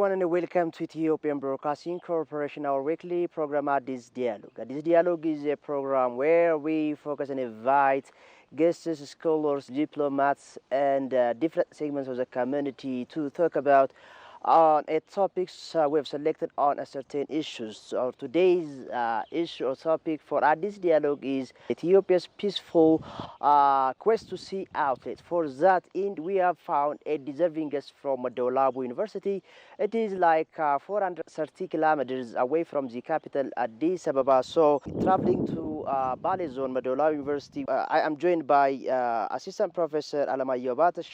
everyone, and welcome to Ethiopian Broadcasting Corporation, our weekly program Addis Dialogue. Addis Dialogue is a program where we focus and invite guests, scholars, diplomats, and different segments of the community to talk about a topics we have selected on a certain issues. So today's issue or topic for Addis Dialogue is Ethiopia's peaceful quest to sea outlet. For that end, we have found a deserving guest from Walabu University. It is like 430 kilometers away from the capital Addis Ababa. So traveling to Bale Zone, Walabu University, I am joined by Assistant Professor Alemayehu Abate.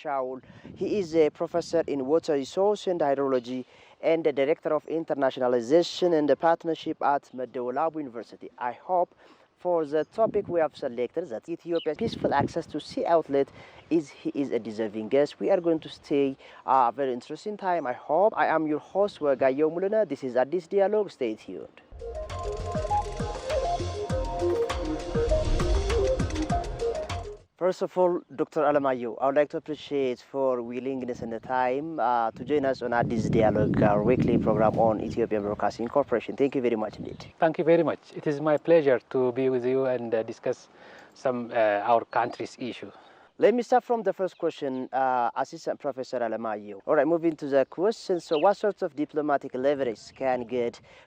He is a professor in water resource and hydrology and the director of internationalization and the partnership at Meda University. I hope for the topic we have selected, that Ethiopia's peaceful access to sea outlet, he is a deserving guest. We are going to stay a very interesting time, I hope. I am your host, Wagayo Muluna. This is Addis Dialogue. Stay tuned. First of all, Dr. Alemayehu, I would like to appreciate for willingness and the time to join us on Addis Dialogue, our weekly program on Ethiopian Broadcasting Corporation. Thank you very much indeed. Thank you very much. It is my pleasure to be with you and discuss some our country's issue. Let me start from the first question, Assistant Professor Alemayehu. All right, moving to the question. So what sort of diplomatic leverage can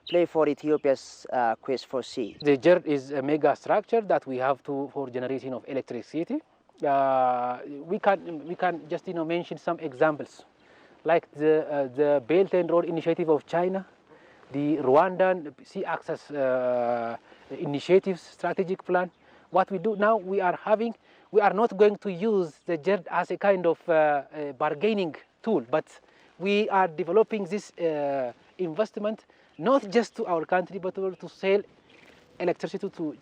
play for Ethiopia's quest for sea? The GERD is a mega structure that we have for generation of electricity. We can just mention some examples, like the Belt and Road Initiative of China, the Rwandan Sea Access Initiatives Strategic Plan. What we do now, we are not going to use the GERD as a kind of bargaining tool, but we are developing this investment not just to our country, but also to sell electricity to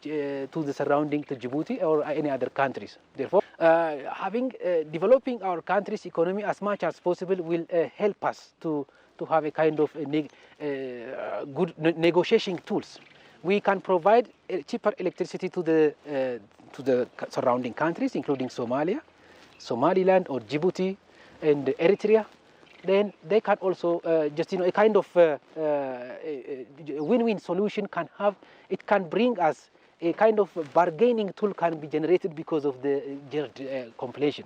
the surrounding, to Djibouti or any other countries. Therefore, developing our country's economy as much as possible will help us to have a kind of good negotiating tools. We can provide cheaper electricity to the surrounding countries, including Somalia, Somaliland, or Djibouti, and Eritrea. Then they can also a kind of win-win solution can bring us a kind of bargaining tool can be generated because of the completion.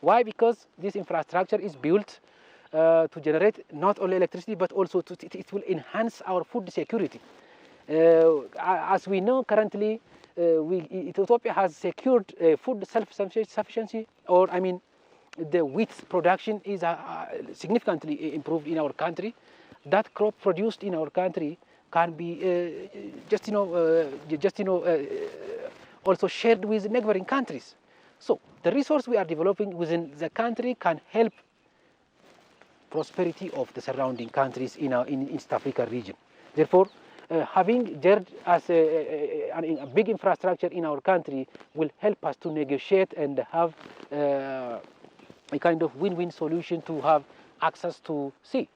Why? Because this infrastructure is built to generate not only electricity, but also it will enhance our food security. As we know currently, Ethiopia has secured food self-sufficiency, the wheat production is significantly improved in our country. That crop produced in our country can be also shared with neighboring countries. So the resource we are developing within the country can help prosperity of the surrounding countries in East Africa region. Therefore, having GERD as a big infrastructure in our country will help us to negotiate and have a kind of win-win solution to have access to sea.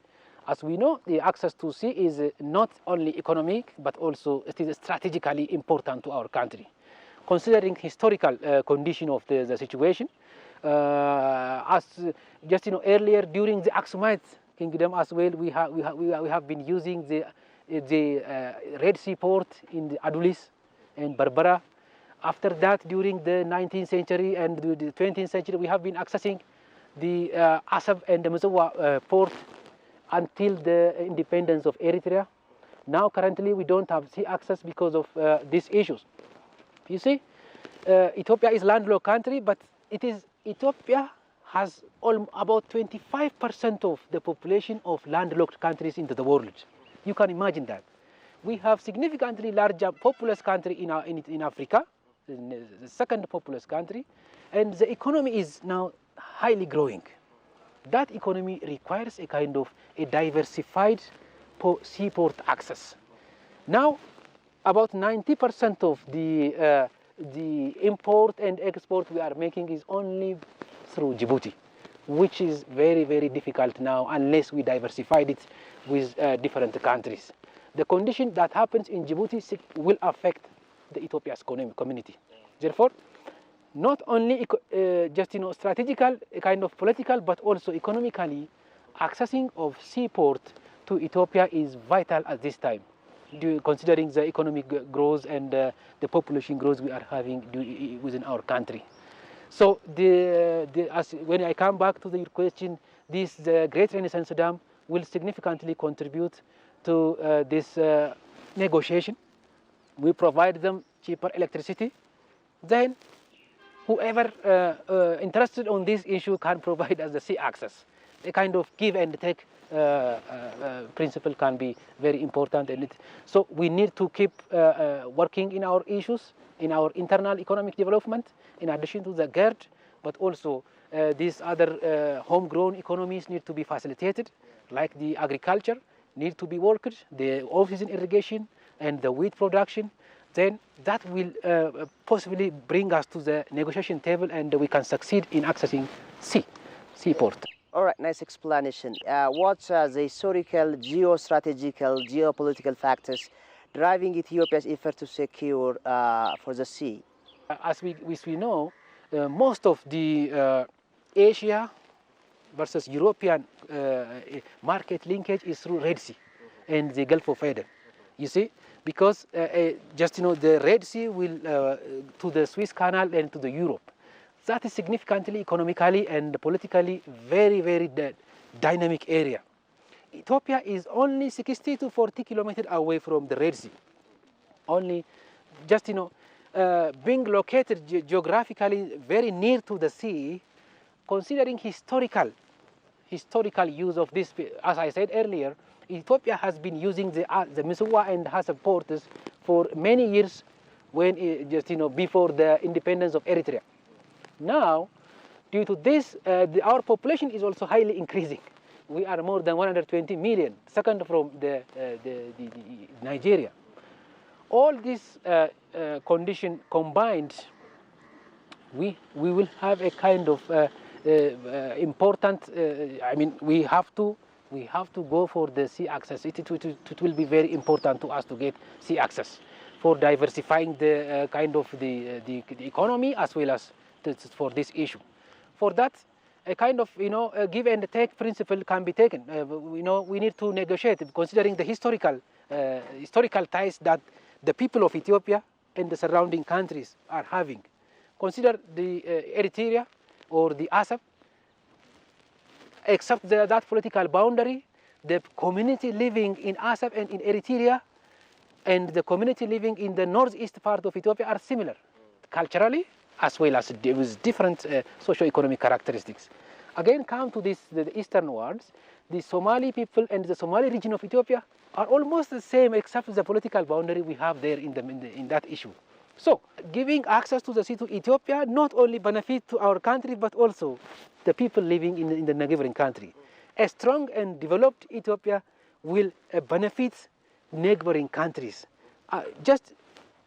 As we know, the access to sea is not only economic, but also it is strategically important to our country. Considering historical condition of the situation, as just earlier during the Aksumite kingdom as well, we have been using the Red Sea port in the Adulis and Berbera. After that, during the 19th century and the 20th century, we have been accessing the Asab and the Mazawa port until the independence of Eritrea. Now, currently, we don't have sea access because of these issues. You see, Ethiopia is a landlocked country, but Ethiopia has about 25% of the population of landlocked countries in the world. You can imagine that. We have significantly larger populous country in Africa, the second populous country, and the economy is now highly growing. That economy requires a kind of a diversified seaport access. Now, about 90% of the import and export we are making is only through Djibouti, which is very, very difficult now unless we diversified it with different countries. The condition that happens in Djibouti will affect the Ethiopia's community. Therefore, not only strategical, kind of political, but also economically, accessing of seaport to Ethiopia is vital at this time, considering the economic growth and the population growth we are having within our country. So when I come back to your question, the Great Renaissance Dam will significantly contribute to this negotiation. We provide them cheaper electricity. Then whoever interested on this issue can provide us the sea access. A kind of give and take principle can be very important. So we need to keep working in our issues, in our internal economic development, in addition to the GERD, but also these other homegrown economies need to be facilitated, like the agriculture need to be worked, the off-season irrigation and the wheat production. Then that will possibly bring us to the negotiation table, and we can succeed in accessing seaport. All right, nice explanation. What are the historical, geostrategical, geopolitical factors driving Ethiopia's effort to secure for the sea? As we know, most of the Asia versus European market linkage is through Red Sea and the Gulf of Aden. You see, because the Red Sea will to the Suez Canal and to the Europe. That is significantly economically and politically very, very dynamic area. Ethiopia is only 60 to 40 kilometers away from the Red Sea. Only being located geographically very near to the sea, considering historical use of this, as I said earlier, Ethiopia has been using the Missoua and Hasab ports for many years when before the independence of Eritrea. Now, due to this, our population is also highly increasing. We are more than 120 million, second from the Nigeria. All these conditions combined, we will have a kind of important. We have to go for the sea access. It will be very important to us to get sea access for diversifying the kind of the economy as well as for this issue. For that, a kind of a give and take principle can be taken. We need to negotiate, considering the historical ties that the people of Ethiopia and the surrounding countries are having. Consider the Eritrea or the Asst. Except that political boundary, the community living in Asst and in Eritrea and the community living in the northeast part of Ethiopia are similar culturally, as well as with different socio-economic characteristics. Again, come to the eastern words, the Somali people and the Somali region of Ethiopia are almost the same, except the political boundary we have there in that issue. So, giving access to the sea to Ethiopia not only benefit to our country, but also the people living in the neighboring country. A strong and developed Ethiopia will benefit neighboring countries. Just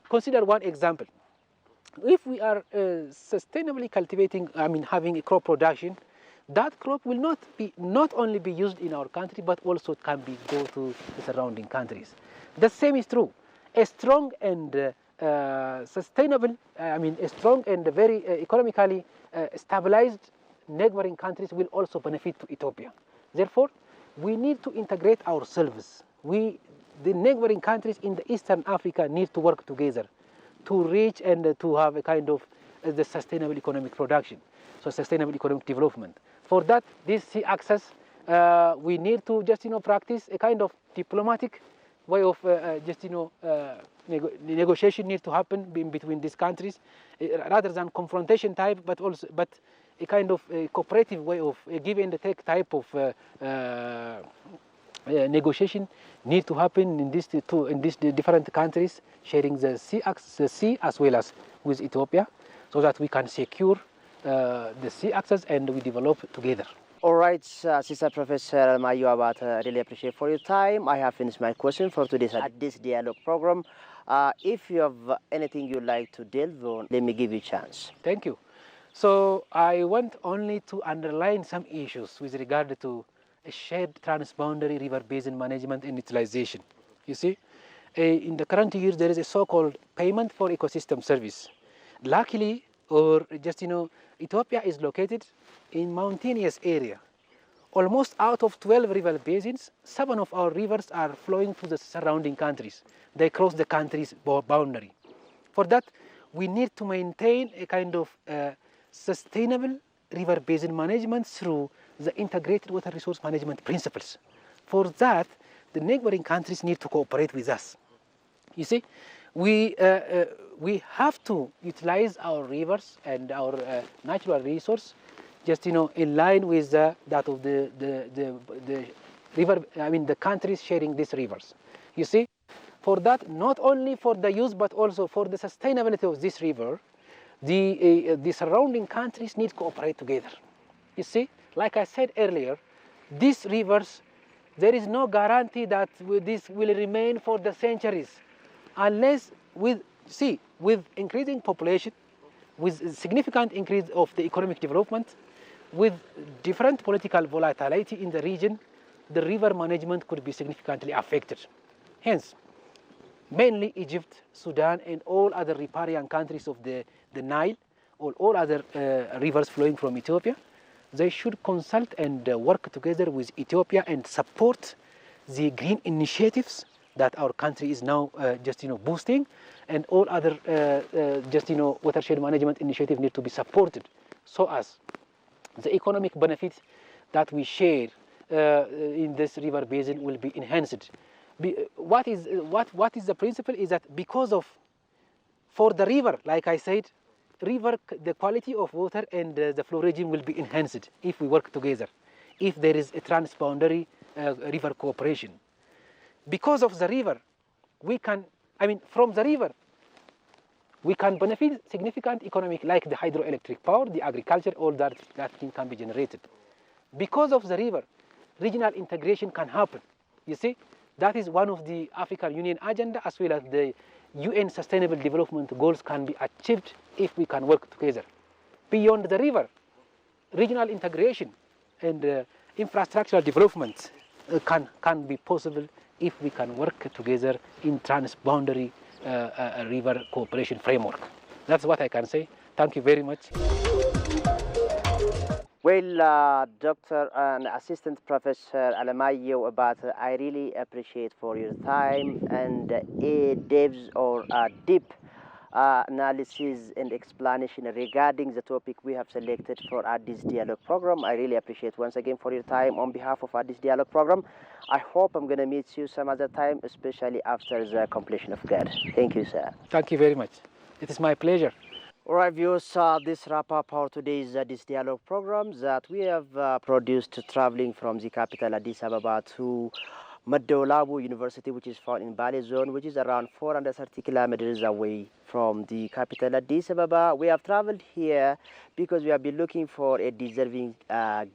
consider one example. If we are sustainably cultivating, having a crop production, that crop will not only be used in our country, but also can go to the surrounding countries. The same is true. A strong and sustainable, a strong and very economically stabilized neighboring countries will also benefit to Ethiopia. Therefore, we need to integrate ourselves. The neighboring countries in the Eastern Africa need to work together to reach and to have a kind of the sustainable economic production, so sustainable economic development. For that, this sea access, we need to practice a kind of diplomatic way of negotiation need to happen between these countries, rather than confrontation type, but a kind of a cooperative way of a give and take type of negotiation need to happen in these different countries, sharing the sea as well as with Ethiopia, so that we can secure the sea access and we develop together. All right, Assistant Professor Alemayehu Abate, I really appreciate for your time. I have finished my question for today's at this dialogue program. If you have anything you'd like to delve on, let me give you a chance. Thank you. So I want only to underline some issues with regard to a shared transboundary river basin management and utilization. You see, in the current year, there is a so-called payment for ecosystem service. Luckily, or Ethiopia is located in mountainous area. almost out of 12 river basins, 7 of our rivers are flowing to the surrounding countries. They cross the country's boundary. For that, we need to maintain a kind of sustainable river basin management through the integrated water resource management principles. For that, the neighboring countries need to cooperate with us. You see, we have to utilize our rivers and our natural resource just in line with that of the river. I mean the countries sharing these rivers. You see, for that, not only for the use but also for the sustainability of this river, the surrounding countries need to cooperate together. You see, like I said earlier, these rivers, there is no guarantee that this will remain for the centuries, unless with increasing population, with significant increase of the economic development, with different political volatility in the region, the river management could be significantly affected. Hence, mainly Egypt, Sudan, and all other riparian countries of the Nile, or all other rivers flowing from Ethiopia, they should consult and work together with Ethiopia and support the green initiatives that our country is now boosting, and all other watershed management initiatives need to be supported, so as the economic benefits that we share in this river basin will be enhanced. What is the principle is that for the river, like I said, the quality of water and the flow regime will be enhanced if we work together, if there is a transboundary river cooperation. Because of the river, from the river, we can benefit significant economic, like the hydroelectric power, the agriculture, all that thing can be generated. Because of the river, regional integration can happen. You see, that is one of the African Union agenda, as well as the UN Sustainable Development Goals can be achieved if we can work together. Beyond the river, regional integration and infrastructural development can be possible if we can work together in transboundary river cooperation framework. That's what I can say. Thank you very much. Well, Dr. and Assistant Professor Alemayehu Abate, I really appreciate for your time and a depth or deep analysis and explanation regarding the topic we have selected for this dialogue program. I really appreciate once again for your time on behalf of this dialogue program. I hope I'm going to meet you some other time, especially after the completion of GAD. Thank you, sir. Thank you very much. It is my pleasure. All right, viewers, this wrap up our today's this dialogue program that we have produced traveling from the capital Addis Ababa to Walabu University, which is found in Bale zone, which is around 430 kilometers away from the capital Addis Ababa. We have traveled here because we have been looking for a deserving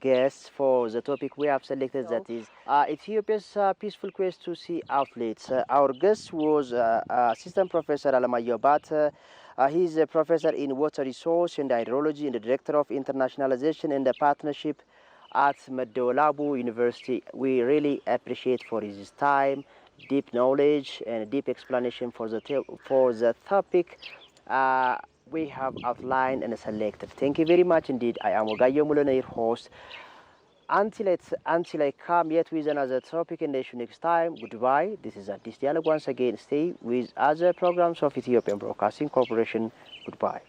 guest for the topic we have selected, that is Ethiopia's peaceful quest to sea outlets. Our guest was Assistant Professor Alemayehu Abate. He is a professor in water resource and hydrology and the director of internationalization and the partnership at Walabu University. We really appreciate for his time, deep knowledge, and deep explanation for the topic we have outlined and selected. Thank you very much indeed. I am Ogayo Mulana, your host. Until I come yet with another topic and issue next time, goodbye. This is this dialogue once again. Stay with other programs of Ethiopian Broadcasting Corporation. Goodbye.